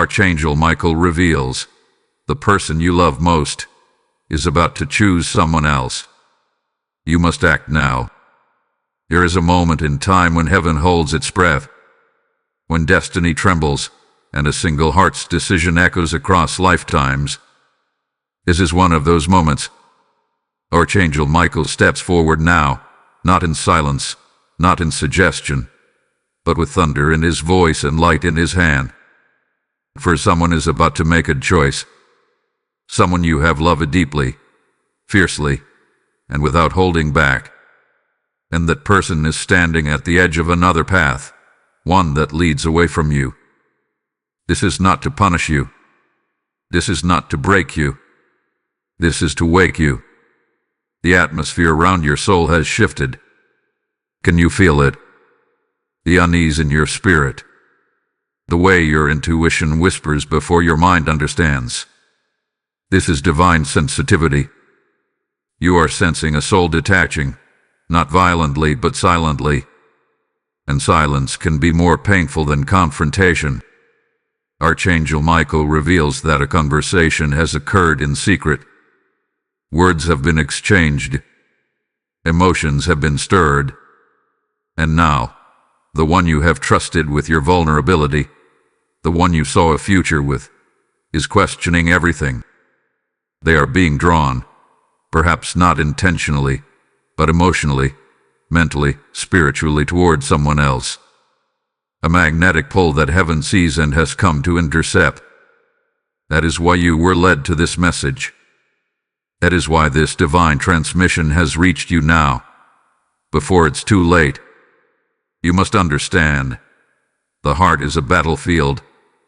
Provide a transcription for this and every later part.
Archangel Michael reveals, the person you love most is about to choose someone else. You must act now. There is a moment in time when heaven holds its breath, when destiny trembles, and a single heart's decision echoes across lifetimes. This is one of those moments. Archangel Michael steps forward now, not in silence, not in suggestion, but with thunder in his voice and light in his hand. For someone is about to make a choice. Someone you have loved deeply, fiercely, and without holding back. And that person is standing at the edge of another path, one that leads away from you. This is not to punish you. This is not to break you. This is to wake you. The atmosphere around your soul has shifted. Can you feel it? The unease in your spirit. The way your intuition whispers before your mind understands. This is divine sensitivity. You are sensing a soul detaching, not violently but silently. And silence can be more painful than confrontation. Archangel Michael reveals that a conversation has occurred in secret. Words have been exchanged. Emotions have been stirred. And now, the one you have trusted with your vulnerability, the one you saw a future with, is questioning everything. They are being drawn, perhaps not intentionally, but emotionally, mentally, spiritually toward someone else. A magnetic pull that heaven sees and has come to intercept. That is why you were led to this message. That is why this divine transmission has reached you now, before it's too late. You must understand, the heart is a battlefield,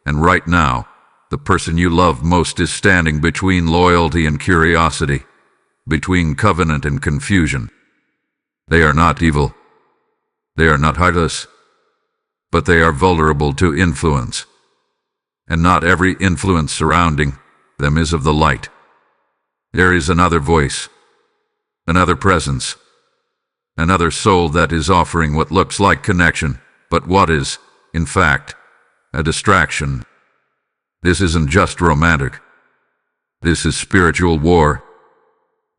and right now, the person you love most is standing between loyalty and curiosity, between covenant and confusion. They are not evil. They are not heartless. But they are vulnerable to influence. And not every influence surrounding them is of the light. There is another voice, another presence, another soul that is offering what looks like connection, but what is, in fact, a distraction. This isn't just romantic. This is spiritual war.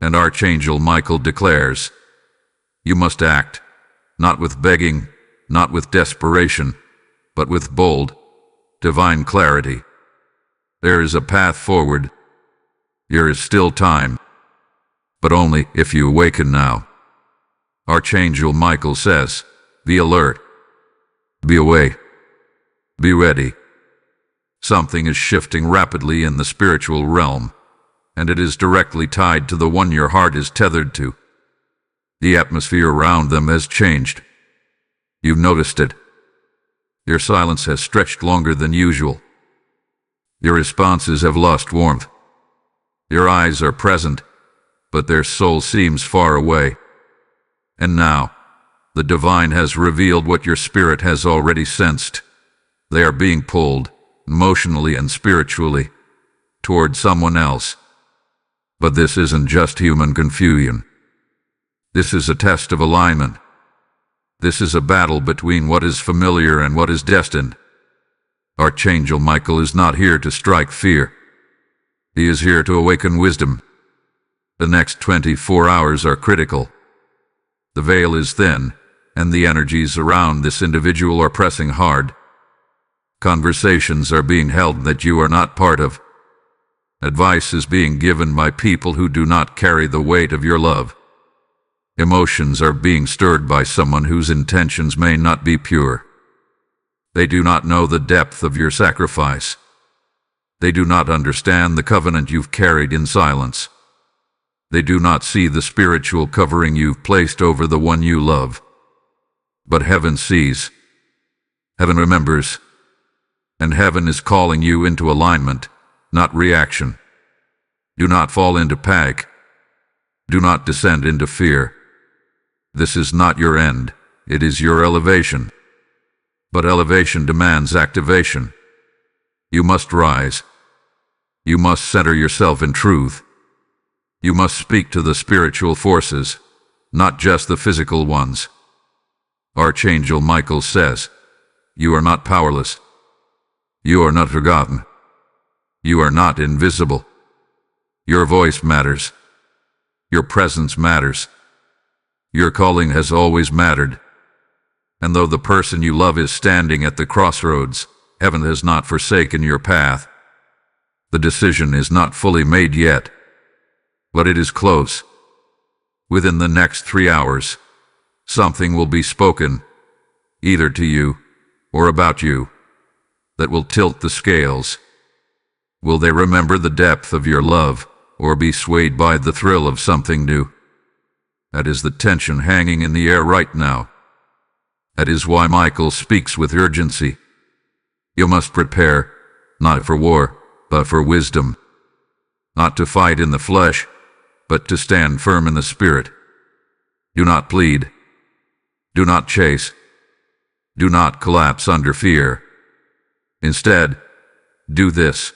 And Archangel Michael declares, you must act, not with begging, not with desperation, but with bold, divine clarity. There is a path forward. There is still time, but only if you awaken now. Archangel Michael says, be alert, be awake, be ready. Something is shifting rapidly in the spiritual realm, and it is directly tied to the one your heart is tethered to. The atmosphere around them has changed. You've noticed it. Your silence has stretched longer than usual. Your responses have lost warmth. Your eyes are present, but their soul seems far away. And now, the divine has revealed what your spirit has already sensed. They are being pulled, emotionally and spiritually, toward someone else. But this isn't just human confusion. This is a test of alignment. This is a battle between what is familiar and what is destined. Archangel Michael is not here to strike fear. He is here to awaken wisdom. The next 24 hours are critical. The veil is thin, and the energies around this individual are pressing hard. Conversations are being held that you are not part of. Advice is being given by people who do not carry the weight of your love. Emotions are being stirred by someone whose intentions may not be pure. They do not know the depth of your sacrifice. They do not understand the covenant you've carried in silence. They do not see the spiritual covering you've placed over the one you love. But heaven sees. Heaven remembers. And heaven is calling you into alignment, not reaction. Do not fall into panic. Do not descend into fear. This is not your end, it is your elevation. But elevation demands activation. You must rise. You must center yourself in truth. You must speak to the spiritual forces, not just the physical ones. Archangel Michael says, you are not powerless. You are not forgotten. You are not invisible. Your voice matters. Your presence matters. Your calling has always mattered. And though the person you love is standing at the crossroads, heaven has not forsaken your path. The decision is not fully made yet, but it is close. Within the next 3 hours, something will be spoken, either to you or about you, that will tilt the scales. Will they remember the depth of your love, or be swayed by the thrill of something new? That is the tension hanging in the air right now. That is why Michael speaks with urgency. You must prepare, not for war, but for wisdom. Not to fight in the flesh, but to stand firm in the spirit. Do not plead. Do not chase. Do not collapse under fear. Instead, do this.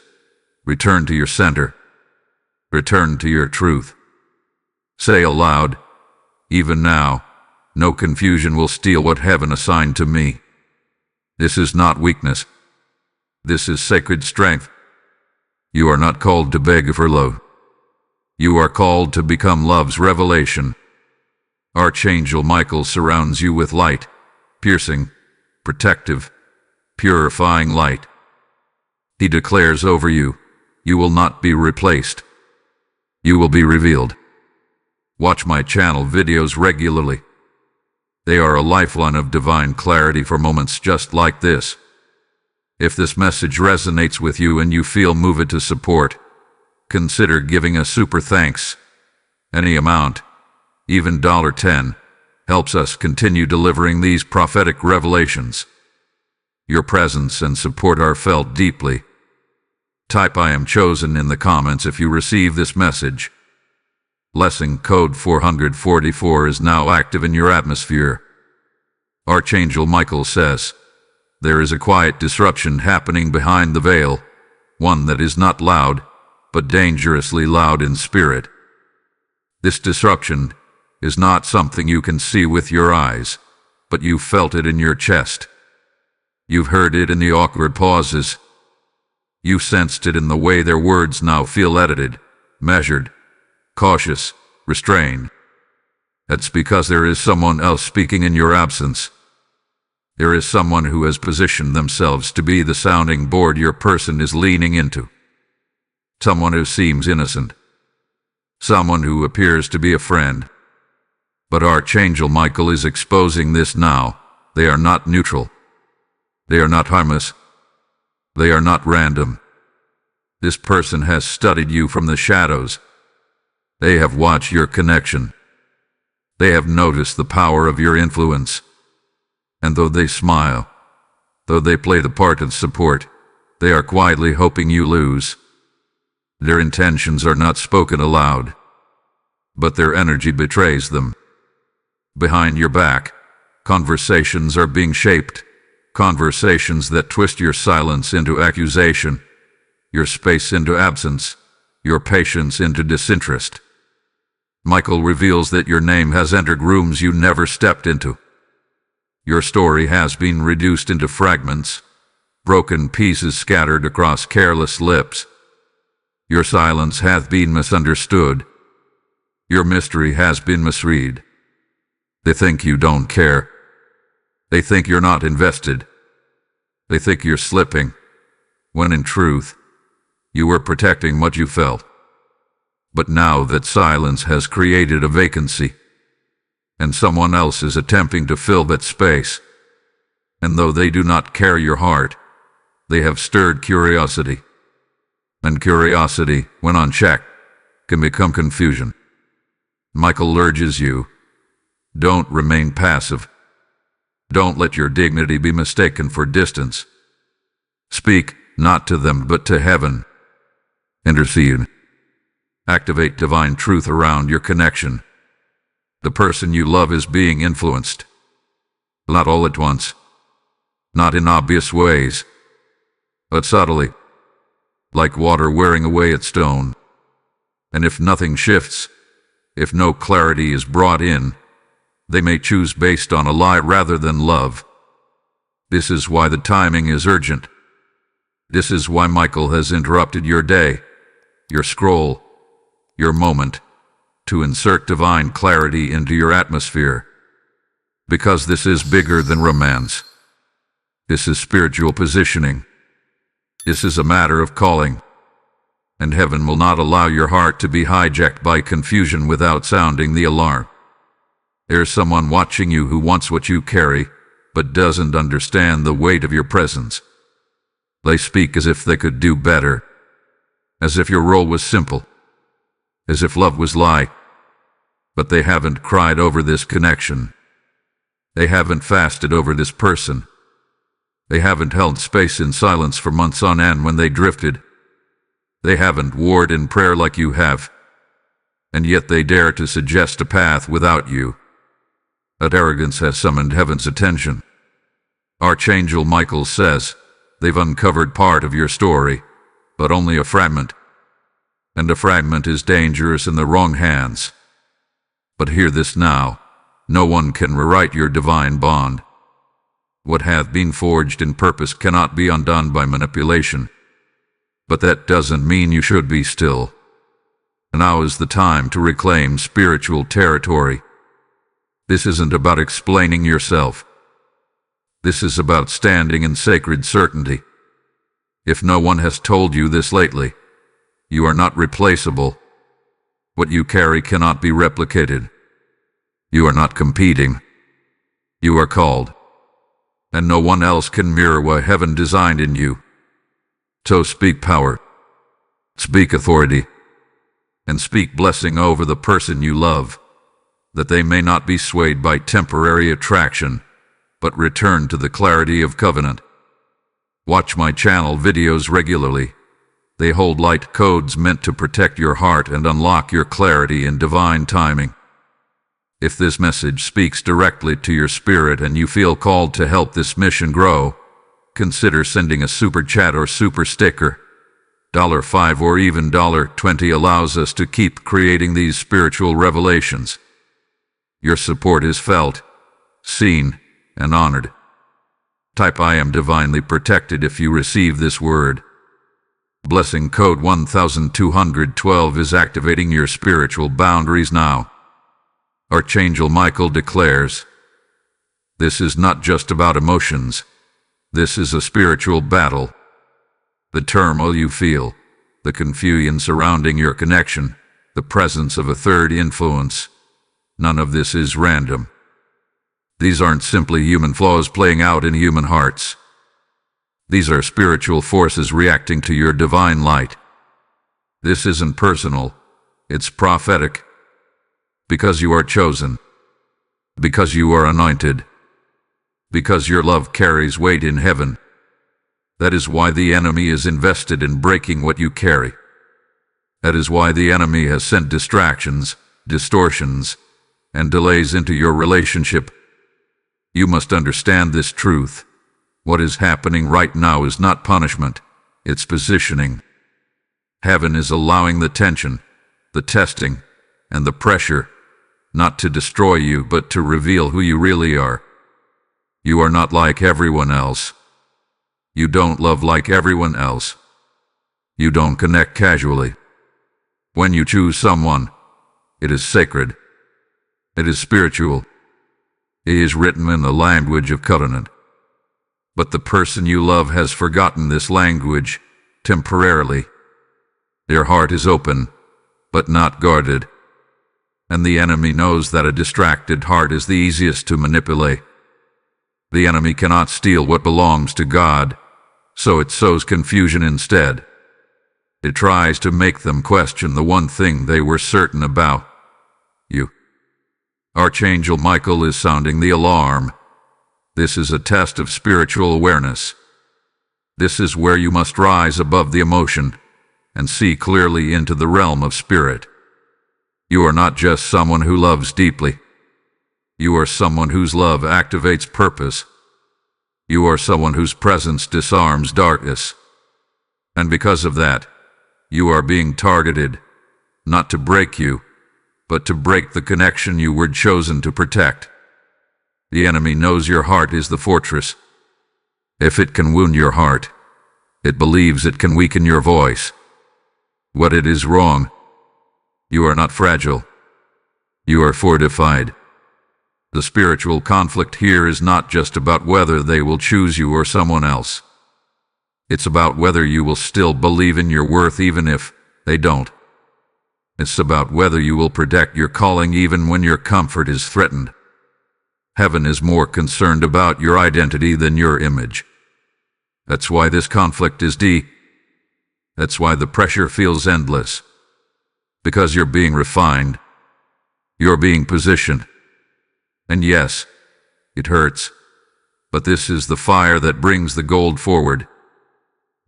Return to your center. Return to your truth. Say aloud, even now, no confusion will steal what heaven assigned to me. This is not weakness. This is sacred strength. You are not called to beg for love. You are called to become love's revelation. Archangel Michael surrounds you with light, piercing, protective, purifying light. He declares over you, you will not be replaced. You will be revealed. Watch my channel videos regularly. They are a lifeline of divine clarity for moments just like this. If this message resonates with you and you feel moved to support, consider giving a super thanks. Any amount, even $10, helps us continue delivering these prophetic revelations. Your presence and support are felt deeply. Type I am chosen in the comments if you receive this message. Blessing code 444 is now active in your atmosphere. Archangel Michael says, there is a quiet disruption happening behind the veil, one that is not loud, but dangerously loud in spirit. This disruption is not something you can see with your eyes, but you felt it in your chest. You've heard it in the awkward pauses. You sensed it in the way their words now feel edited, measured, cautious, restrained. That's because there is someone else speaking in your absence. There is someone who has positioned themselves to be the sounding board your person is leaning into. Someone who seems innocent. Someone who appears to be a friend. But Archangel Michael is exposing this now. They are not neutral. They are not harmless. They are not random. This person has studied you from the shadows. They have watched your connection. They have noticed the power of your influence. And though they smile, though they play the part of support, they are quietly hoping you lose. Their intentions are not spoken aloud, but their energy betrays them. Behind your back, conversations are being shaped, conversations that twist your silence into accusation, your space into absence, your patience into disinterest. Michael reveals that your name has entered rooms you never stepped into. Your story has been reduced into fragments, broken pieces scattered across careless lips. Your silence hath been misunderstood. Your mystery has been misread. They think you don't care. They think you're not invested. They think you're slipping, when in truth, you were protecting what you felt. But now that silence has created a vacancy, and someone else is attempting to fill that space, and though they do not carry your heart, they have stirred curiosity. And curiosity, when unchecked, can become confusion. Michael urges you, don't remain passive. Don't let your dignity be mistaken for distance. Speak, not to them, but to heaven. Intercede. Activate divine truth around your connection. The person you love is being influenced. Not all at once. Not in obvious ways. But subtly. Like water wearing away its stone. And if nothing shifts, if no clarity is brought in, they may choose based on a lie rather than love. This is why the timing is urgent. This is why Michael has interrupted your day, your scroll, your moment, to insert divine clarity into your atmosphere. Because this is bigger than romance. This is spiritual positioning. This is a matter of calling. And heaven will not allow your heart to be hijacked by confusion without sounding the alarm. There's someone watching you who wants what you carry, but doesn't understand the weight of your presence. They speak as if they could do better, as if your role was simple, as if love was light. But they haven't cried over this connection. They haven't fasted over this person. They haven't held space in silence for months on end when they drifted. They haven't warred in prayer like you have. And yet they dare to suggest a path without you. That arrogance has summoned heaven's attention. Archangel Michael says, they've uncovered part of your story, but only a fragment. And a fragment is dangerous in the wrong hands. But hear this now, no one can rewrite your divine bond. What hath been forged in purpose cannot be undone by manipulation. But that doesn't mean you should be still. Now is the time to reclaim spiritual territory. This isn't about explaining yourself. This is about standing in sacred certainty. If no one has told you this lately, you are not replaceable. What you carry cannot be replicated. You are not competing. You are called. And no one else can mirror what heaven designed in you. So speak power, speak authority, and speak blessing over the person you love, that they may not be swayed by temporary attraction, but return to the clarity of covenant. Watch my channel videos regularly. They hold light codes meant to protect your heart and unlock your clarity in divine timing. If this message speaks directly to your spirit and you feel called to help this mission grow, consider sending a super chat or super sticker. $5 or even $20 allows us to keep creating these spiritual revelations. Your support is felt, seen, and honored. Type I am divinely protected if you receive this word. Blessing code 1212 is activating your spiritual boundaries now. Archangel Michael declares, this is not just about emotions. This is a spiritual battle. The turmoil you feel, the confusion surrounding your connection, the presence of a third influence, none of this is random. These aren't simply human flaws playing out in human hearts. These are spiritual forces reacting to your divine light. This isn't personal, it's prophetic. Because you are chosen. Because you are anointed. Because your love carries weight in heaven. That is why the enemy is invested in breaking what you carry. That is why the enemy has sent distractions, distortions, and delays into your relationship. You must understand this truth. What is happening right now is not punishment, it's positioning. Heaven is allowing the tension, the testing, and the pressure, not to destroy you, but to reveal who you really are. You are not like everyone else. You don't love like everyone else. You don't connect casually. When you choose someone, it is sacred. It is spiritual. It is written in the language of covenant. But the person you love has forgotten this language temporarily. Their heart is open, but not guarded. And the enemy knows that a distracted heart is the easiest to manipulate. The enemy cannot steal what belongs to God, so it sows confusion instead. It tries to make them question the one thing they were certain about: you. Archangel Michael is sounding the alarm. This is a test of spiritual awareness. This is where you must rise above the emotion and see clearly into the realm of spirit. You are not just someone who loves deeply. You are someone whose love activates purpose. You are someone whose presence disarms darkness. And because of that, you are being targeted, not to break you, but to break the connection you were chosen to protect. The enemy knows your heart is the fortress. If it can wound your heart, It believes it can weaken your voice. What it is wrong. You are not fragile. You are fortified. The spiritual conflict here is not just about whether they will choose you or someone else. It's about whether you will still believe in your worth even if they don't. It's about whether you will protect your calling even when your comfort is threatened. Heaven is more concerned about your identity than your image. That's why this conflict is deep. That's why the pressure feels endless. Because you're being refined. You're being positioned. And yes, it hurts. But this is the fire that brings the gold forward.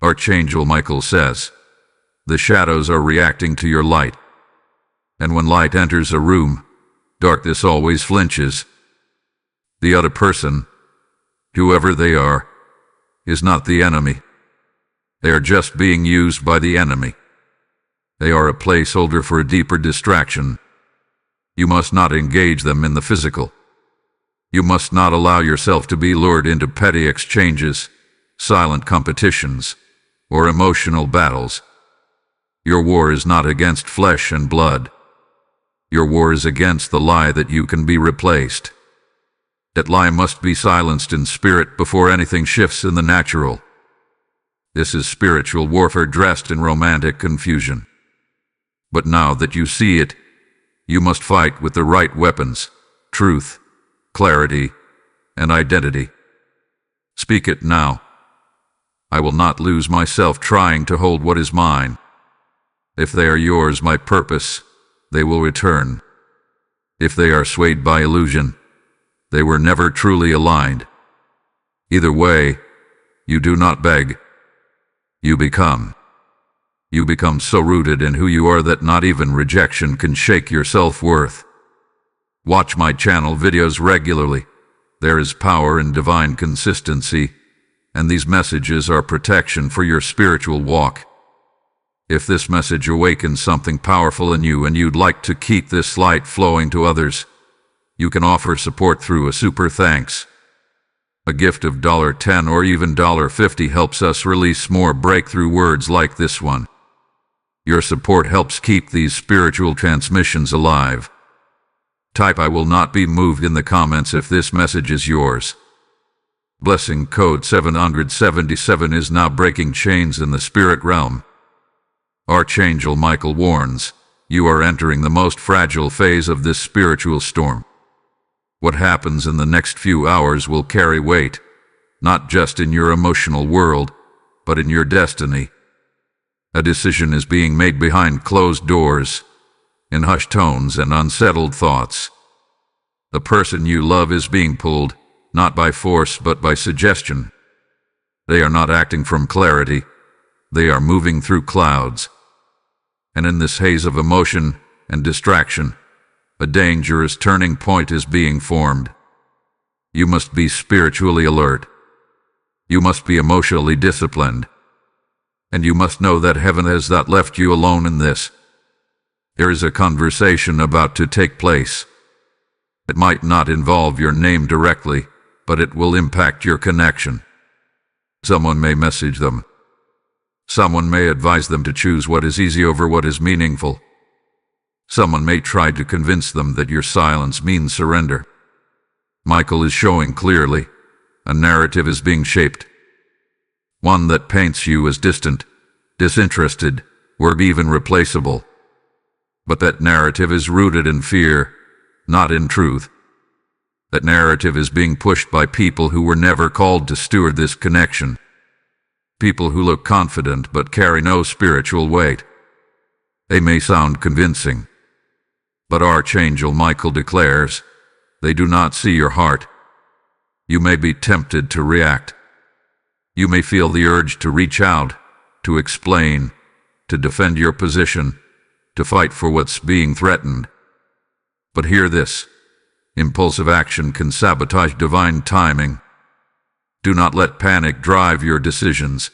Archangel Michael says, the shadows are reacting to your light. And when light enters a room, darkness always flinches. The other person, whoever they are, is not the enemy. They are just being used by the enemy. They are a placeholder for a deeper distraction. You must not engage them in the physical. You must not allow yourself to be lured into petty exchanges, silent competitions, or emotional battles. Your war is not against flesh and blood. Your war is against the lie that you can be replaced. That lie must be silenced in spirit before anything shifts in the natural. This is spiritual warfare dressed in romantic confusion. But now that you see it, you must fight with the right weapons: truth, clarity, and identity. Speak it now. I will not lose myself trying to hold what is mine. If they are yours, my purpose, they will return. If they are swayed by illusion, they were never truly aligned. Either way, you do not beg. You become. You become so rooted in who you are that not even rejection can shake your self-worth. Watch my channel videos regularly. There is power in divine consistency, and these messages are protection for your spiritual walk. If this message awakens something powerful in you and you'd like to keep this light flowing to others, you can offer support through a super thanks. A gift of $10 or even $50 helps us release more breakthrough words like this one. Your support helps keep these spiritual transmissions alive. Type "I will not be moved" in the comments if this message is yours. Blessing code 777 is now breaking chains in the spirit realm. Archangel Michael warns, you are entering the most fragile phase of this spiritual storm. What happens in the next few hours will carry weight, not just in your emotional world, but in your destiny. A decision is being made behind closed doors, in hushed tones and unsettled thoughts. The person you love is being pulled, not by force but by suggestion. They are not acting from clarity. They are moving through clouds. And in this haze of emotion and distraction, a dangerous turning point is being formed. You must be spiritually alert. You must be emotionally disciplined. And you must know that heaven has not left you alone in this. There is a conversation about to take place. It might not involve your name directly, but it will impact your connection. Someone may message them. Someone may advise them to choose what is easy over what is meaningful. Someone may try to convince them that your silence means surrender. Michael is showing clearly, a narrative is being shaped. One that paints you as distant, disinterested, or even replaceable. But that narrative is rooted in fear, not in truth. That narrative is being pushed by people who were never called to steward this connection. People who look confident but carry no spiritual weight. They may sound convincing, but Archangel Michael declares, they do not see your heart. You may be tempted to react. You may feel the urge to reach out, to explain, to defend your position, to fight for what's being threatened. But hear this, impulsive action can sabotage divine timing. Do not let panic drive your decisions.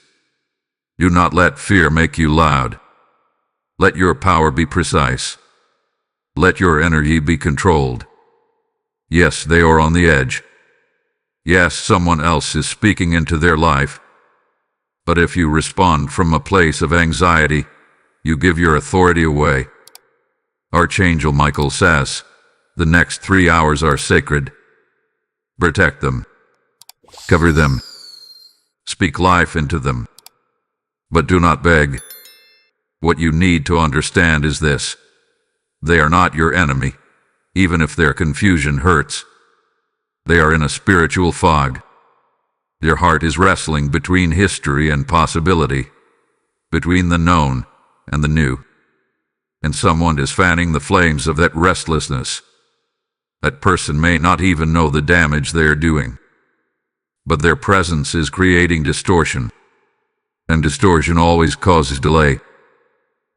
Do not let fear make you loud. Let your power be precise. Let your energy be controlled. Yes, they are on the edge. Yes, someone else is speaking into their life. But if you respond from a place of anxiety, you give your authority away. Archangel Michael says, the next 3 hours are sacred. Protect them. Cover them. Speak life into them. But do not beg. What you need to understand is this. They are not your enemy, even if their confusion hurts. They are in a spiritual fog. Their heart is wrestling between history and possibility, between the known and the new. And someone is fanning the flames of that restlessness. That person may not even know the damage they are doing, but their presence is creating distortion, and distortion always causes delay.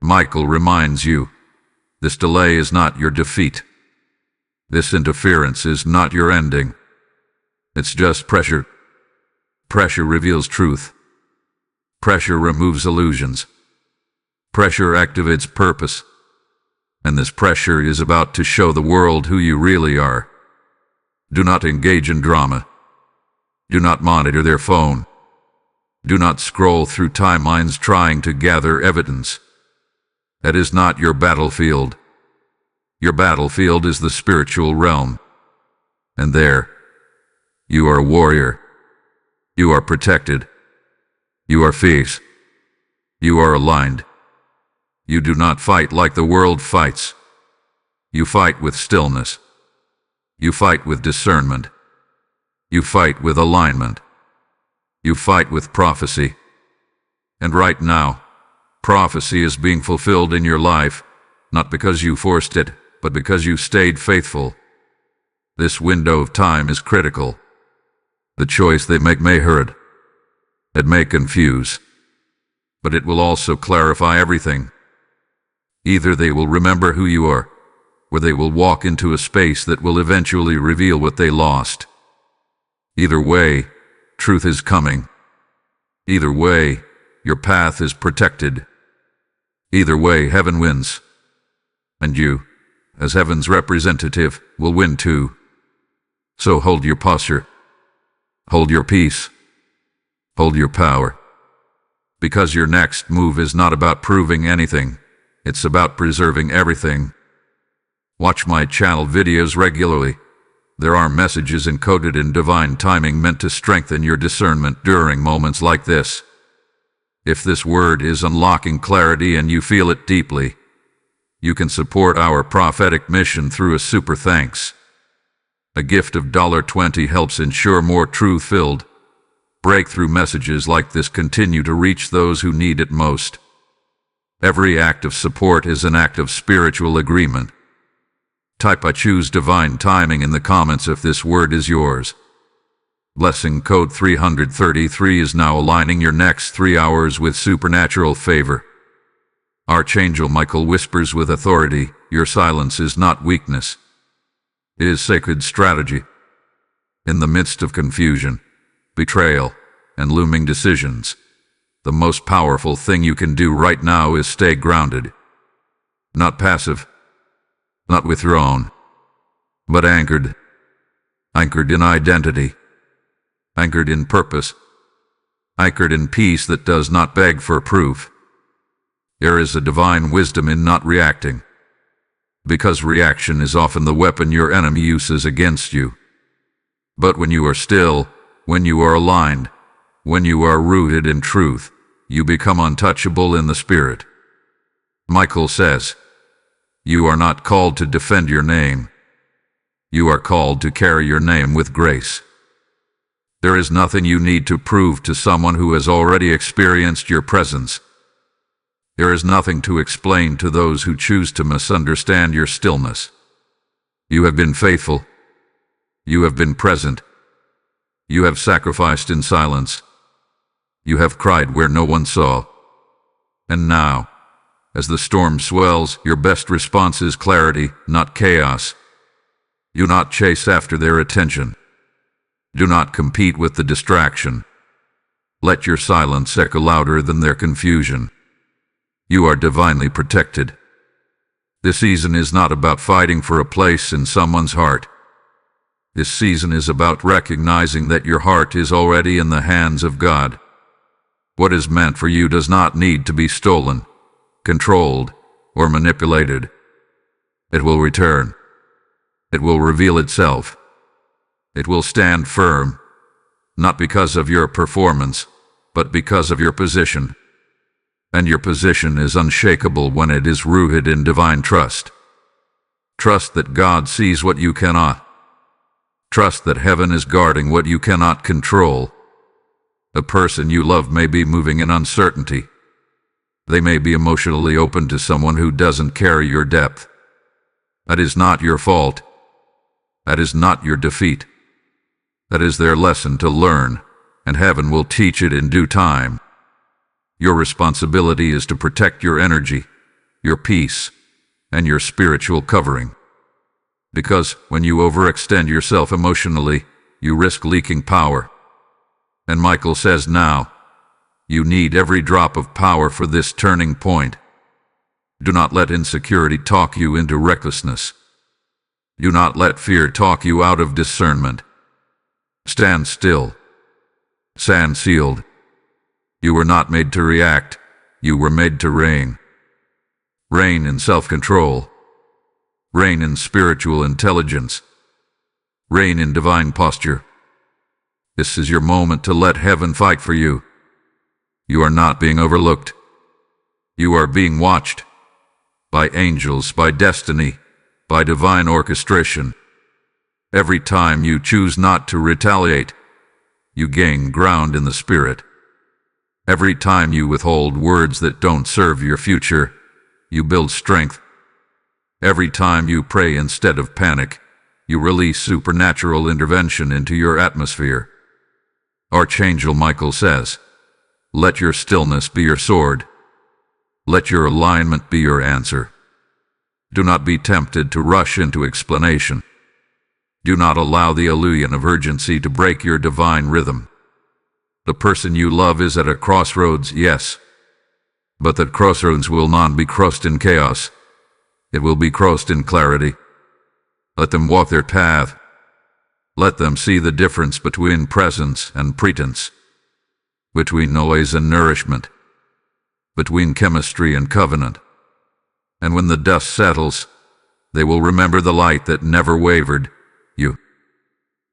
Michael reminds you, this delay is not your defeat. This interference is not your ending. It's just pressure. Pressure reveals truth. Pressure removes illusions. Pressure activates purpose. And this pressure is about to show the world who you really are. Do not engage in drama. Do not monitor their phone. Do not scroll through timelines trying to gather evidence. That is not your battlefield. Your battlefield is the spiritual realm. And there, you are a warrior. You are protected. You are fierce. You are aligned. You do not fight like the world fights. You fight with stillness. You fight with discernment. You fight with alignment. You fight with prophecy. And right now, prophecy is being fulfilled in your life, not because you forced it, but because you stayed faithful. This window of time is critical. The choice they make may hurt. It may confuse. But it will also clarify everything. Either they will remember who you are, or they will walk into a space that will eventually reveal what they lost. Either way, truth is coming. Either way, your path is protected. Either way, heaven wins. And you, as heaven's representative, will win too. So hold your posture. Hold your peace. Hold your power. Because your next move is not about proving anything. It's about preserving everything. Watch my channel videos regularly. There are messages encoded in divine timing meant to strengthen your discernment during moments like this. If this word is unlocking clarity and you feel it deeply, you can support our prophetic mission through a super thanks. A gift of $20 helps ensure more truth-filled, breakthrough messages like this continue to reach those who need it most. Every act of support is an act of spiritual agreement. Type I choose divine timing in the comments if this word is yours. Blessing code 333 is now aligning your next 3 hours with supernatural favor. Archangel Michael whispers with authority, your silence is not weakness. It is sacred strategy. In the midst of confusion, betrayal, and looming decisions, the most powerful thing you can do right now is stay grounded. Not passive, not withdrawn, but anchored. Anchored in identity. Anchored in purpose. Anchored in peace that does not beg for proof. There is a divine wisdom in not reacting, because reaction is often the weapon your enemy uses against you. But when you are still, when you are aligned, when you are rooted in truth, you become untouchable in the spirit. Michael says, you are not called to defend your name. You are called to carry your name with grace. There is nothing you need to prove to someone who has already experienced your presence. There is nothing to explain to those who choose to misunderstand your stillness. You have been faithful. You have been present. You have sacrificed in silence. You have cried where no one saw. And now, as the storm swells, your best response is clarity, not chaos. Do not chase after their attention. Do not compete with the distraction. Let your silence echo louder than their confusion. You are divinely protected. This season is not about fighting for a place in someone's heart. This season is about recognizing that your heart is already in the hands of God. What is meant for you does not need to be stolen, controlled, or manipulated. It will return. It will reveal itself. It will stand firm, not because of your performance, but because of your position. And your position is unshakable when it is rooted in divine trust. Trust that God sees what you cannot. Trust that heaven is guarding what you cannot control. A person you love may be moving in uncertainty. They may be emotionally open to someone who doesn't carry your depth. That is not your fault. That is not your defeat. That is their lesson to learn, and heaven will teach it in due time. Your responsibility is to protect your energy, your peace, and your spiritual covering. Because when you overextend yourself emotionally, you risk leaking power. And Michael says now, you need every drop of power for this turning point. Do not let insecurity talk you into recklessness. Do not let fear talk you out of discernment. Stand still. Stand sealed. You were not made to react. You were made to reign. Reign in self-control. Reign in spiritual intelligence. Reign in divine posture. This is your moment to let heaven fight for you. You are not being overlooked. You are being watched. By angels, by destiny, by divine orchestration. Every time you choose not to retaliate, you gain ground in the spirit. Every time you withhold words that don't serve your future, you build strength. Every time you pray instead of panic, you release supernatural intervention into your atmosphere. Archangel Michael says, let your stillness be your sword. Let your alignment be your answer. Do not be tempted to rush into explanation. Do not allow the illusion of urgency to break your divine rhythm. The person you love is at a crossroads, yes. But that crossroads will not be crossed in chaos. It will be crossed in clarity. Let them walk their path. Let them see the difference between presence and pretense, between noise and nourishment, between chemistry and covenant. And when the dust settles, they will remember the light that never wavered, you.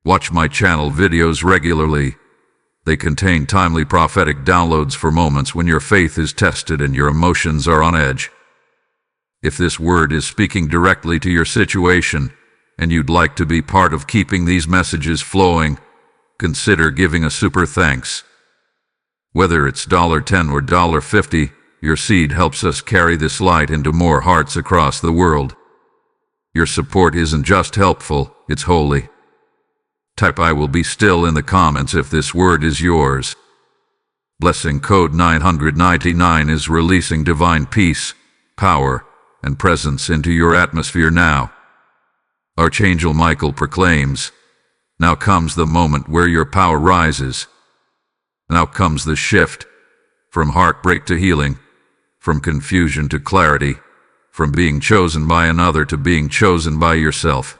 Watch my channel videos regularly. They contain timely prophetic downloads for moments when your faith is tested and your emotions are on edge. If this word is speaking directly to your situation, and you'd like to be part of keeping these messages flowing, consider giving a super thanks. Whether it's $10 or $50, your seed helps us carry this light into more hearts across the world. Your support isn't just helpful, it's holy. Type I will be still in the comments if this word is yours. Blessing code 999 is releasing divine peace, power, and presence into your atmosphere now. Archangel Michael proclaims, now comes the moment where your power rises. Now comes the shift, from heartbreak to healing, from confusion to clarity, from being chosen by another to being chosen by yourself.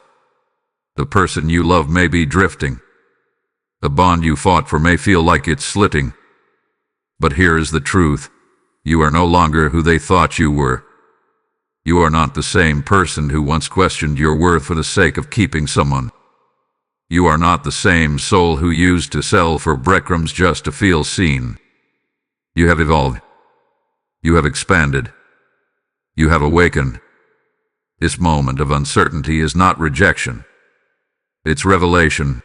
The person you love may be drifting. The bond you fought for may feel like it's slitting. But here is the truth. You are no longer who they thought you were. You are not the same person who once questioned your worth for the sake of keeping someone. You are not the same soul who used to sell for breadcrumbs just to feel seen. You have evolved. You have expanded. You have awakened. This moment of uncertainty is not rejection. It's revelation.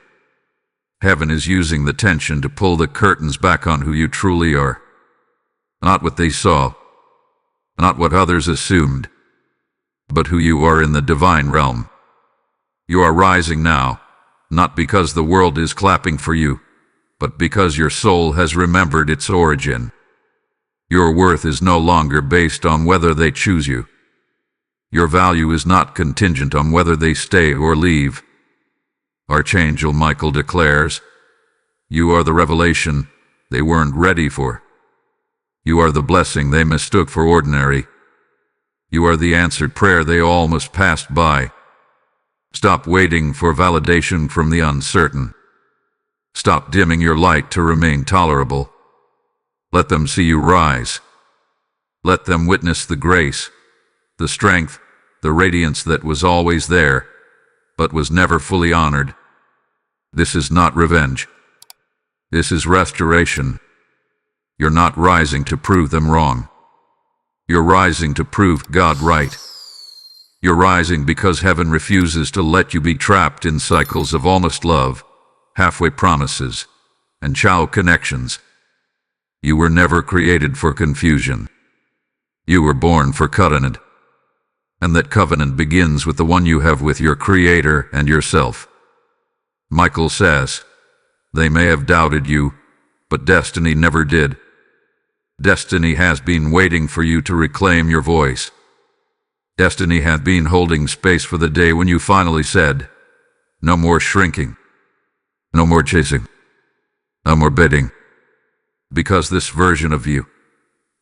Heaven is using the tension to pull the curtains back on who you truly are. Not what they saw, not what others assumed, but who you are in the divine realm. You are rising now, not because the world is clapping for you, but because your soul has remembered its origin. Your worth is no longer based on whether they choose you. Your value is not contingent on whether they stay or leave. Archangel Michael declares, you are the revelation they weren't ready for. You are the blessing they mistook for ordinary. You are the answered prayer they almost passed by. Stop waiting for validation from the uncertain. Stop dimming your light to remain tolerable. Let them see you rise. Let them witness the grace, the strength, the radiance that was always there, but was never fully honored. This is not revenge. This is restoration. You're not rising to prove them wrong. You're rising to prove God right. You're rising because heaven refuses to let you be trapped in cycles of almost love, halfway promises, and shallow connections. You were never created for confusion. You were born for covenant. And that covenant begins with the one you have with your Creator and yourself. Michael says, they may have doubted you, but destiny never did. Destiny has been waiting for you to reclaim your voice. Destiny has been holding space for the day when you finally said, no more shrinking, no more chasing, no more bidding. Because this version of you,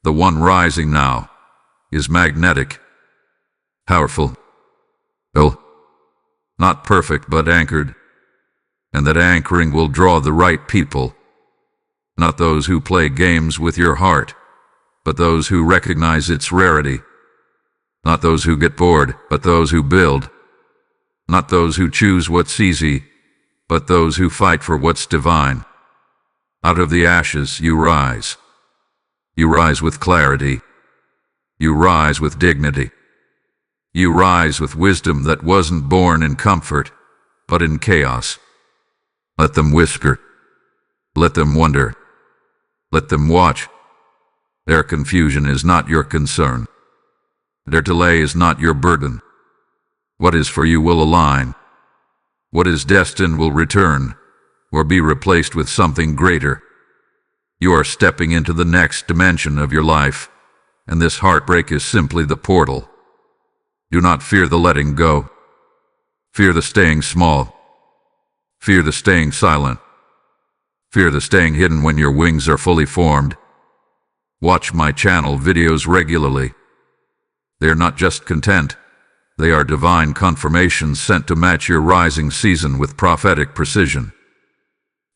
the one rising now, is magnetic, powerful, not perfect but anchored, and that anchoring will draw the right people, not those who play games with your heart, but those who recognize its rarity, not those who get bored, but those who build, not those who choose what's easy, but those who fight for what's divine. Out of the ashes you rise. You rise with clarity. You rise with dignity. You rise with wisdom that wasn't born in comfort, but in chaos. Let them whisper. Let them wonder. Let them watch. Their confusion is not your concern. Their delay is not your burden. What is for you will align. What is destined will return, or be replaced with something greater. You are stepping into the next dimension of your life, and this heartbreak is simply the portal. Do not fear the letting go. Fear the staying small. Fear the staying silent. Fear the staying hidden when your wings are fully formed. Watch my channel videos regularly. They are not just content. They are divine confirmations sent to match your rising season with prophetic precision.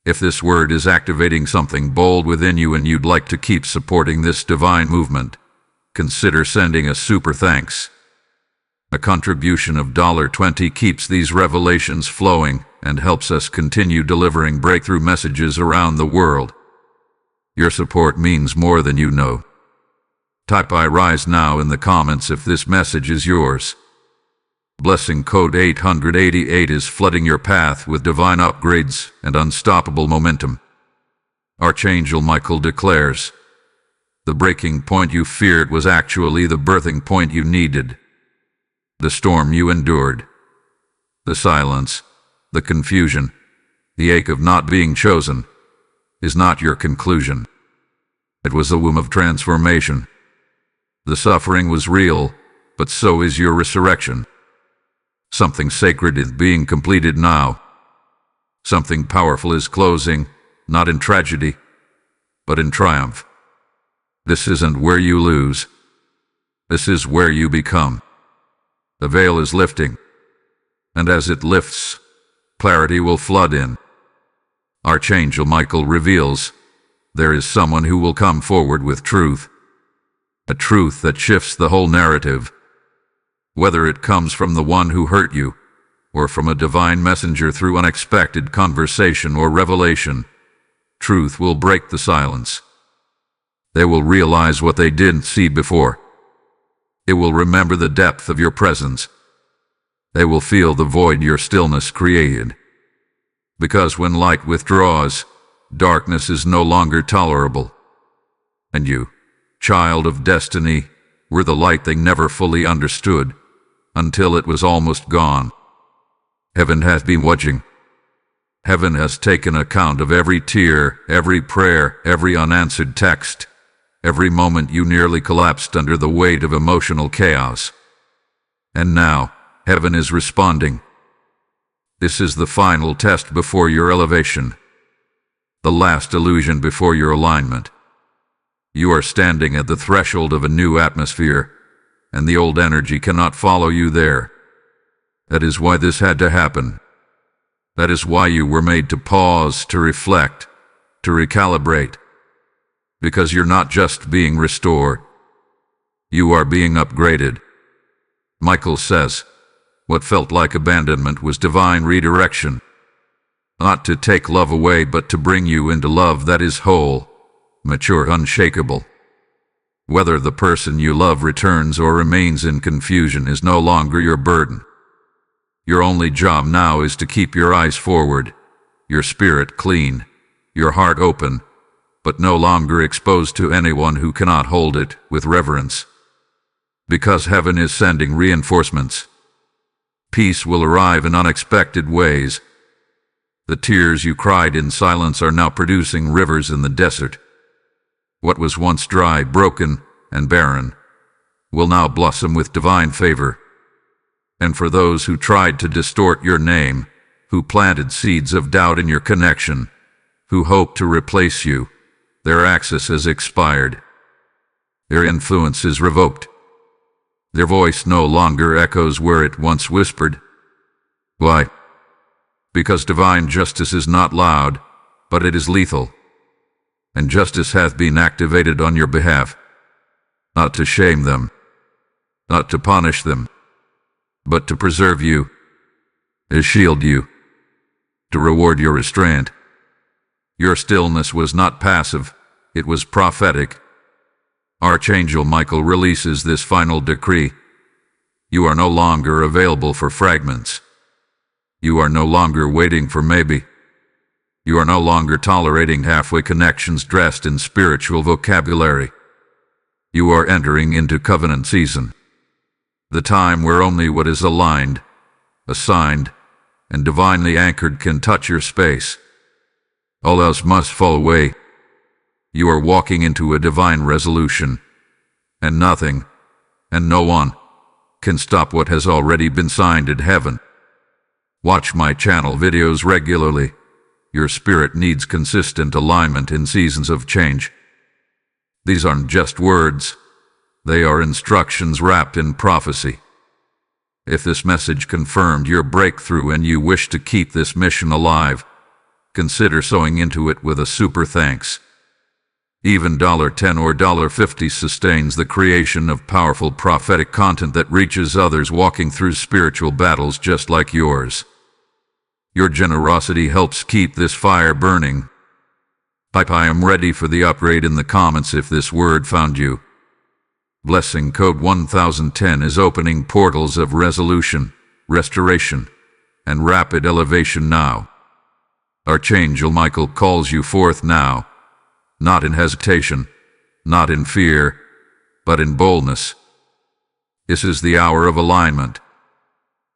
If this word is activating something bold within you and you'd like to keep supporting this divine movement, consider sending a super thanks. A contribution of $20 keeps these revelations flowing and helps us continue delivering breakthrough messages around the world. Your support means more than you know. Type I rise now in the comments if this message is yours. Blessing code 888 is flooding your path with divine upgrades and unstoppable momentum. Archangel Michael declares, the breaking point you feared was actually the birthing point you needed. The storm you endured, the silence, the confusion, the ache of not being chosen, is not your conclusion. It was a womb of transformation. The suffering was real, but so is your resurrection. Something sacred is being completed now. Something powerful is closing, not in tragedy, but in triumph. This isn't where you lose. This is where you become. The veil is lifting, and as it lifts, clarity will flood in. Archangel Michael reveals, there is someone who will come forward with truth. A truth that shifts the whole narrative. Whether it comes from the one who hurt you, or from a divine messenger through unexpected conversation or revelation, truth will break the silence. They will realize what they didn't see before. It will remember the depth of your presence. They will feel the void your stillness created. Because when light withdraws, darkness is no longer tolerable. And you, child of destiny, were the light they never fully understood, until it was almost gone. Heaven has been watching. Heaven has taken account of every tear, every prayer, every unanswered text, every moment you nearly collapsed under the weight of emotional chaos. And now, heaven is responding. This is the final test before your elevation, the last illusion before your alignment. You are standing at the threshold of a new atmosphere, and the old energy cannot follow you there. That is why this had to happen. That is why you were made to pause, to reflect, to recalibrate. Because you're not just being restored. You are being upgraded. Michael says, what felt like abandonment was divine redirection. Not to take love away, but to bring you into love that is whole, mature, unshakable. Whether the person you love returns or remains in confusion is no longer your burden. Your only job now is to keep your eyes forward, your spirit clean, your heart open, but no longer exposed to anyone who cannot hold it with reverence. Because heaven is sending reinforcements. Peace will arrive in unexpected ways. The tears you cried in silence are now producing rivers in the desert. What was once dry, broken, and barren will now blossom with divine favor. And for those who tried to distort your name, who planted seeds of doubt in your connection, who hoped to replace you, their access has expired. Their influence is revoked. Their voice no longer echoes where it once whispered. Why? Because divine justice is not loud, but it is lethal. And justice hath been activated on your behalf, not to shame them, not to punish them, but to preserve you, to shield you, to reward your restraint. Your stillness was not passive, it was prophetic. Archangel Michael releases this final decree. You are no longer available for fragments. You are no longer waiting for maybe. You are no longer tolerating halfway connections dressed in spiritual vocabulary. You are entering into covenant season. The time where only what is aligned, assigned, and divinely anchored can touch your space. All else must fall away. You are walking into a divine resolution, and nothing, and no one, can stop what has already been signed in heaven. Watch my channel videos regularly. Your spirit needs consistent alignment in seasons of change. These aren't just words. They are instructions wrapped in prophecy. If this message confirmed your breakthrough and you wish to keep this mission alive, consider sowing into it with a super thanks. Even $10 or $50 sustains the creation of powerful prophetic content that reaches others walking through spiritual battles just like yours. Your generosity helps keep this fire burning. I am ready for the upgrade in the comments if this word found you. Blessing code 1010 is opening portals of resolution, restoration, and rapid elevation now. Archangel Michael calls you forth now, not in hesitation, not in fear, but in boldness. This is the hour of alignment.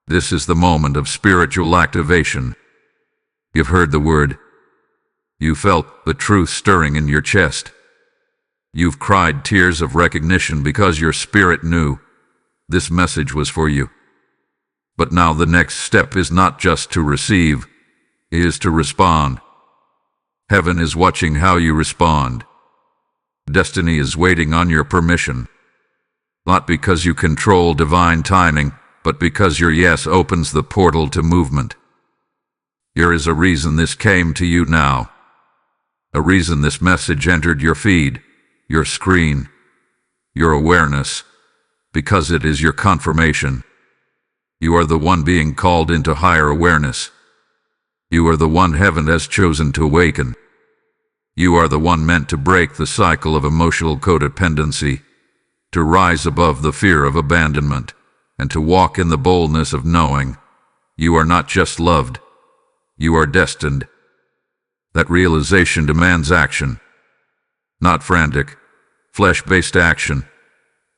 This is the moment of spiritual activation. You've heard the word. You felt the truth stirring in your chest. You've cried tears of recognition because your spirit knew this message was for you. But now the next step is not just to receive, it is to respond. Heaven is watching how you respond. Destiny is waiting on your permission. Not because you control divine timing, but because your yes opens the portal to movement. There is a reason this came to you now. A reason this message entered your feed, your screen, your awareness, because it is your confirmation. You are the one being called into higher awareness. You are the one heaven has chosen to awaken. You are the one meant to break the cycle of emotional codependency, to rise above the fear of abandonment, and to walk in the boldness of knowing you are not just loved, you are destined. That realization demands action. Not frantic, flesh-based action,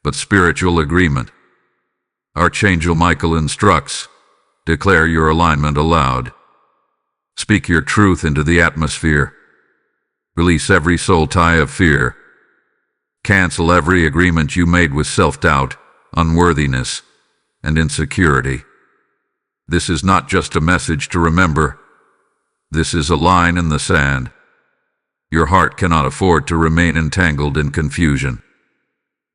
but spiritual agreement. Archangel Michael instructs, declare your alignment aloud. Speak your truth into the atmosphere. Release every soul tie of fear. Cancel every agreement you made with self-doubt, unworthiness, and insecurity. This is not just a message to remember. This is a line in the sand. Your heart cannot afford to remain entangled in confusion.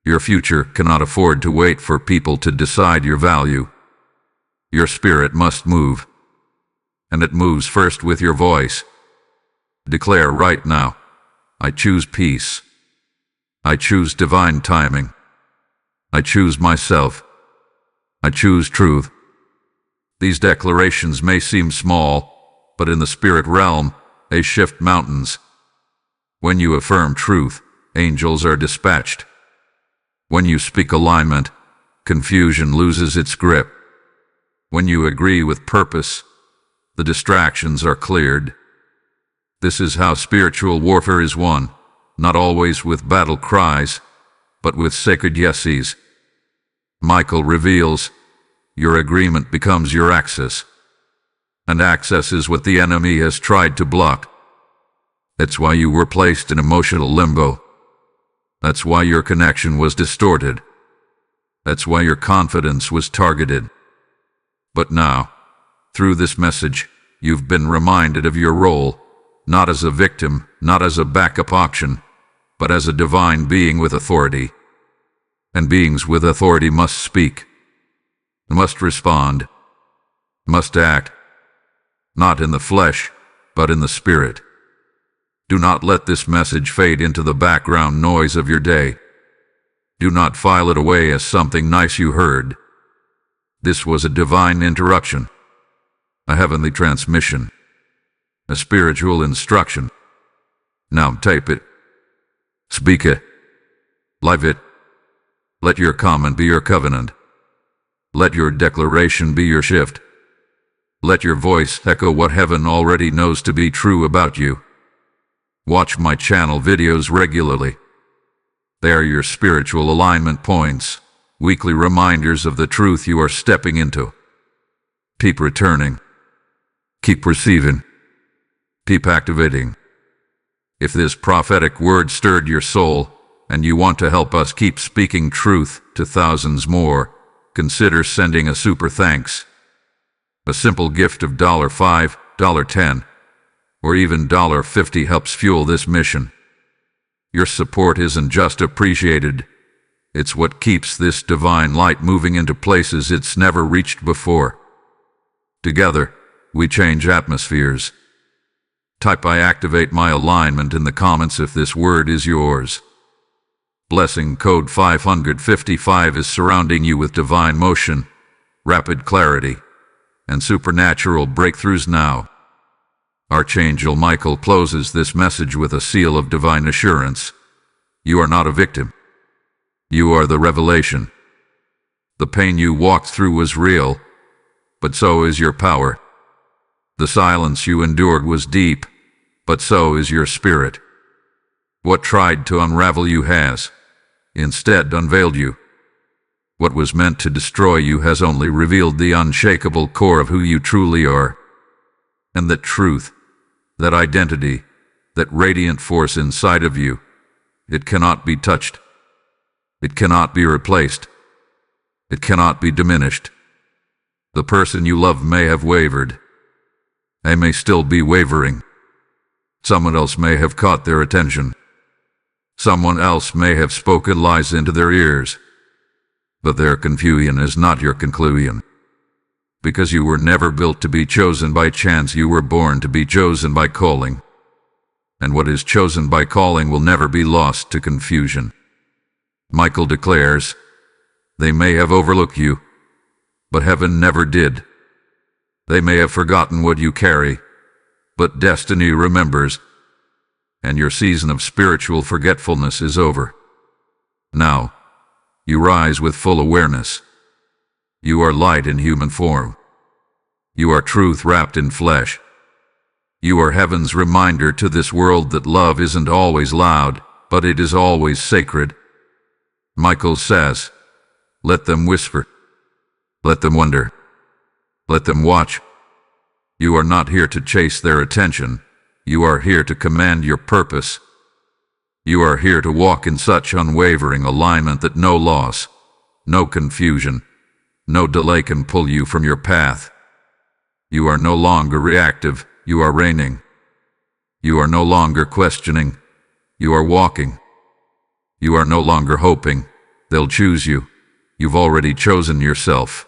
Your future cannot afford to wait for people to decide your value. Your spirit must move. And it moves first with your voice. Declare right now, I choose peace, I choose divine timing. I choose myself. I choose truth. These declarations may seem small, but in the spirit realm, they shift mountains. When you affirm truth, angels are dispatched. When you speak alignment, confusion loses its grip. When you agree with purpose, the distractions are cleared. This is how spiritual warfare is won, not always with battle cries, but with sacred yeses. Michael reveals, your agreement becomes your access. And access is what the enemy has tried to block. That's why you were placed in emotional limbo. That's why your connection was distorted. That's why your confidence was targeted. But now, through this message, you've been reminded of your role, not as a victim, not as a backup option, but as a divine being with authority. And beings with authority must speak, must respond, must act, not in the flesh, but in the spirit. Do not let this message fade into the background noise of your day. Do not file it away as something nice you heard. This was a divine interruption, a heavenly transmission, a spiritual instruction. Now tape it, speak it, live it. Let your comment be your covenant. Let your declaration be your shift. Let your voice echo what heaven already knows to be true about you. Watch my channel videos regularly. They are your spiritual alignment points, weekly reminders of the truth you are stepping into. Keep returning. Keep receiving. Keep activating. If this prophetic word stirred your soul, and you want to help us keep speaking truth to thousands more, consider sending a super thanks. A simple gift of $5, $10, or even $50 helps fuel this mission. Your support isn't just appreciated, it's what keeps this divine light moving into places it's never reached before. Together, we change atmospheres. Type I activate my alignment in the comments if this word is yours. Blessing code 555 is surrounding you with divine motion, rapid clarity, and supernatural breakthroughs now. Archangel Michael closes this message with a seal of divine assurance. You are not a victim. You are the revelation. The pain you walked through was real, but so is your power. The silence you endured was deep, but so is your spirit. What tried to unravel you has, instead, unveiled you. What was meant to destroy you has only revealed the unshakable core of who you truly are. And that truth, that identity, that radiant force inside of you, it cannot be touched. It cannot be replaced. It cannot be diminished. The person you love may have wavered. They may still be wavering. Someone else may have caught their attention. Someone else may have spoken lies into their ears. But their confusion is not your conclusion. Because you were never built to be chosen by chance, you were born to be chosen by calling. And what is chosen by calling will never be lost to confusion. Michael declares, they may have overlooked you, but heaven never did. They may have forgotten what you carry, but destiny remembers, and your season of spiritual forgetfulness is over. Now, you rise with full awareness. You are light in human form. You are truth wrapped in flesh. You are heaven's reminder to this world that love isn't always loud, but it is always sacred. Michael says, let them whisper. Let them wonder. Let them watch. You are not here to chase their attention. You are here to command your purpose. You are here to walk in such unwavering alignment that no loss, no confusion, no delay can pull you from your path. You are no longer reactive, you are reigning. You are no longer questioning, you are walking. You are no longer hoping, they'll choose you. You've already chosen yourself.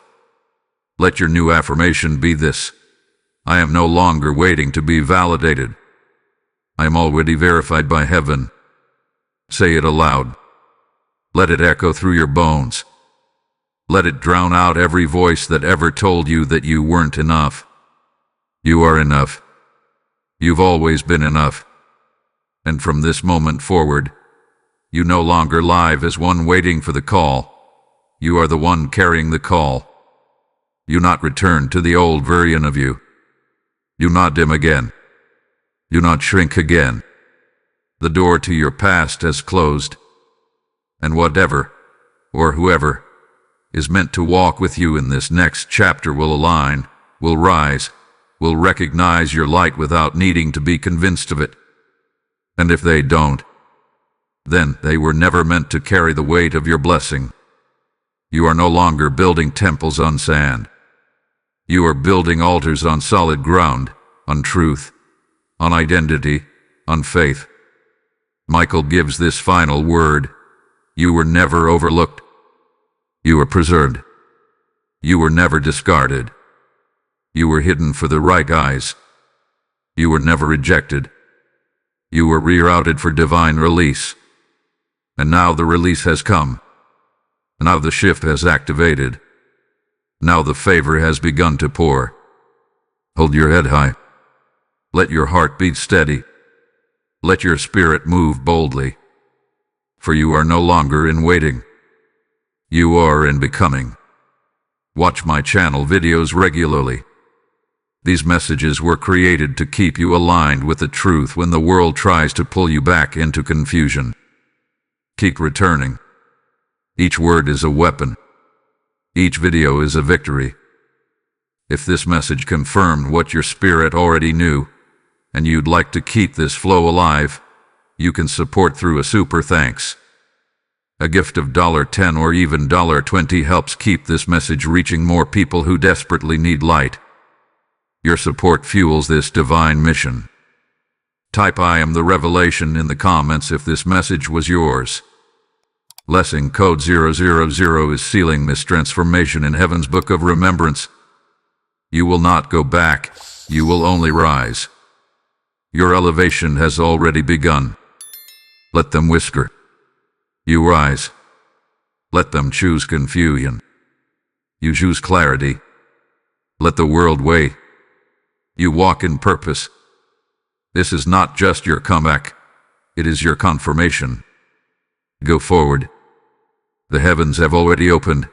Let your new affirmation be this: I am no longer waiting to be validated. I am already verified by heaven. Say it aloud. Let it echo through your bones. Let it drown out every voice that ever told you that you weren't enough. You are enough. You've always been enough. And from this moment forward, you no longer live as one waiting for the call. You are the one carrying the call. You not return to the old version of you. You not dim again. You not shrink again. The door to your past has closed. And whatever, or whoever, is meant to walk with you in this next chapter will align, will rise, will recognize your light without needing to be convinced of it. And if they don't, then they were never meant to carry the weight of your blessing. You are no longer building temples on sand. You are building altars on solid ground, on truth, on identity, on faith. Michael gives this final word. You were never overlooked. You were preserved. You were never discarded. You were hidden for the right eyes. You were never rejected. You were rerouted for divine release. And now the release has come. Now the shift has activated. Now the favor has begun to pour. Hold your head high. Let your heart beat steady. Let your spirit move boldly. For you are no longer in waiting. You are in becoming. Watch my channel videos regularly. These messages were created to keep you aligned with the truth when the world tries to pull you back into confusion. Keep returning. Each word is a weapon. Each video is a victory. If this message confirmed what your spirit already knew, and you'd like to keep this flow alive, you can support through a super thanks. A gift of $10 or even $20 helps keep this message reaching more people who desperately need light. Your support fuels this divine mission. Type I am the revelation in the comments if this message was yours. Blessing code 000 is sealing this transformation in Heaven's Book of Remembrance. You will not go back, you will only rise. Your elevation has already begun. Let them whisper. You rise. Let them choose confusion. You choose clarity. Let the world wait. You walk in purpose. This is not just your comeback, it is your confirmation. Go forward. The heavens have already opened.